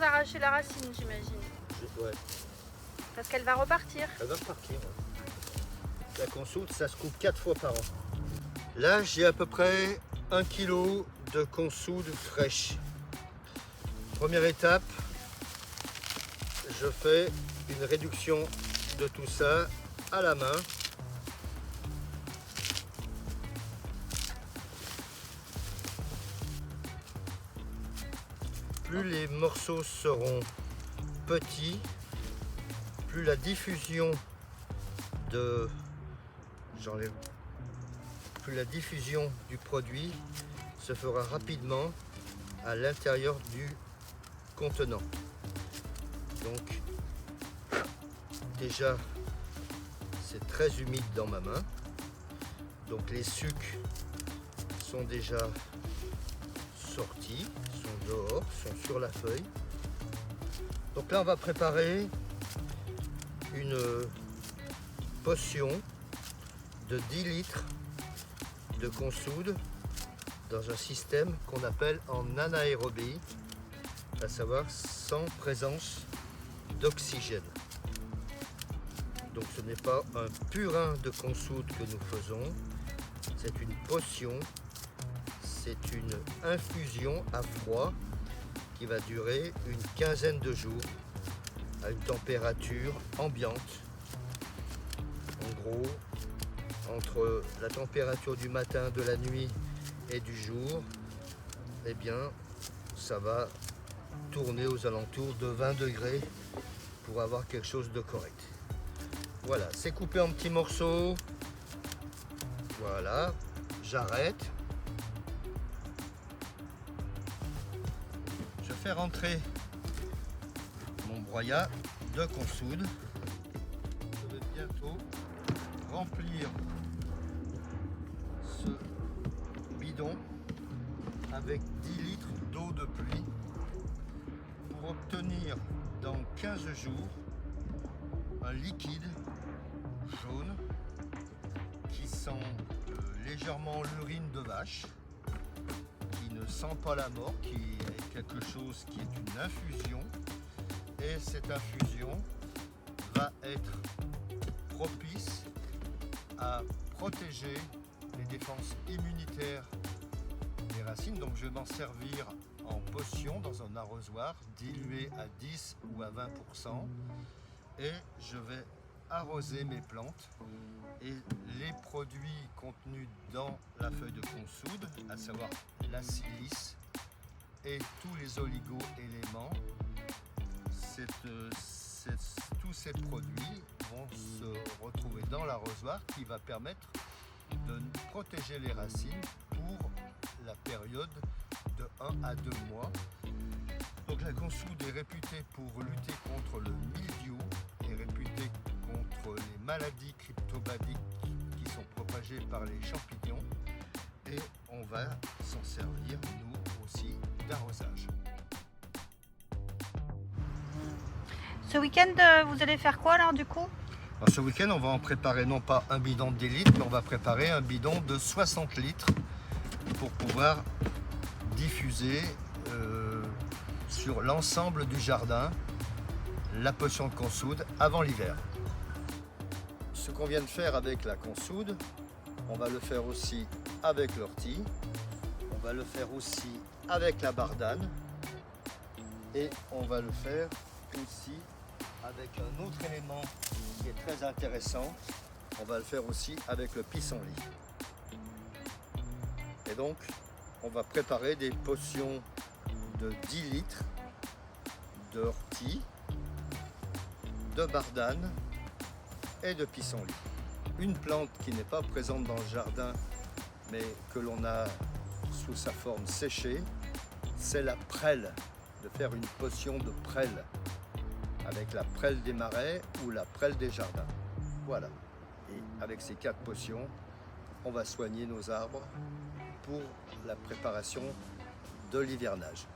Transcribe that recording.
arracher la racine, j'imagine. Ouais, Parce qu'elle va repartir. elle va repartir. Ouais. La consoude, ça se coupe 4 fois par an. Là, j'ai à peu près 1 kg de consoude fraîche. Première étape, je fais une réduction de tout ça à la main. Plus les morceaux seront petits, plus la diffusion de plus la diffusion du produit se fera rapidement à l'intérieur du contenant. Donc déjà c'est très humide dans ma main, donc les sucs sont déjà sortis, sont dehors, sont sur la feuille. Donc là on va préparer une potion de 10 litres de consoude dans un système qu'on appelle en anaérobie, à savoir sans présence d'oxygène. Donc ce n'est pas un purin de consoude que nous faisons, c'est une potion, c'est une infusion à froid qui va durer une quinzaine de jours à une température ambiante. En gros, entre la température du matin, de la nuit et du jour, eh bien, ça va tourner aux alentours de 20 degrés pour avoir quelque chose de correct. Voilà, c'est coupé en petits morceaux. Voilà, j'arrête. Je fais rentrer mon broyat de consoude. Je vais bientôt remplir ce bidon avec 10 litres d'eau de pluie pour obtenir dans 15 jours un liquide jaune qui sent légèrement l'urine de vache, qui ne sent pas la mort, qui est quelque chose qui est une infusion, et cette infusion va être propice à protéger les défenses immunitaires des racines. Donc je vais m'en servir en potion dans un arrosoir dilué à 10 ou à 20%, et je vais arroser mes plantes, et les produits contenus dans la feuille de consoude, à savoir la silice et tous les oligo-éléments, tous ces produits vont se retrouver dans l'arrosoir qui va permettre de protéger les racines pour la période de 1 à 2 mois. Donc la consoude est réputée pour lutter contre le mildiou, est réputée contre les maladies cryptobadiques qui sont propagées par les champignons, et on va s'en servir nous aussi d'arrosage. Ce week-end, vous allez faire quoi alors du coup? Alors, ce week-end, on va en préparer non pas un bidon de 10 litres, mais on va préparer un bidon de 60 litres pour pouvoir diffuser sur l'ensemble du jardin la potion de consoude avant l'hiver. Ce qu'on vient de faire avec la consoude, on va le faire aussi avec l'ortie, on va le faire aussi avec la bardane, et on va le faire aussi avec un autre élément qui est très intéressant, on va le faire aussi avec le pissenlit. Et donc, on va préparer des potions de 10 litres d'ortie, de bardane et de pissenlit. Une plante qui n'est pas présente dans le jardin, mais que l'on a sous sa forme séchée, c'est la prêle, de faire une potion de prêle, avec la prêle des marais ou la prêle des jardins. Voilà. Et avec ces 4 potions, on va soigner nos arbres pour la préparation de l'hivernage.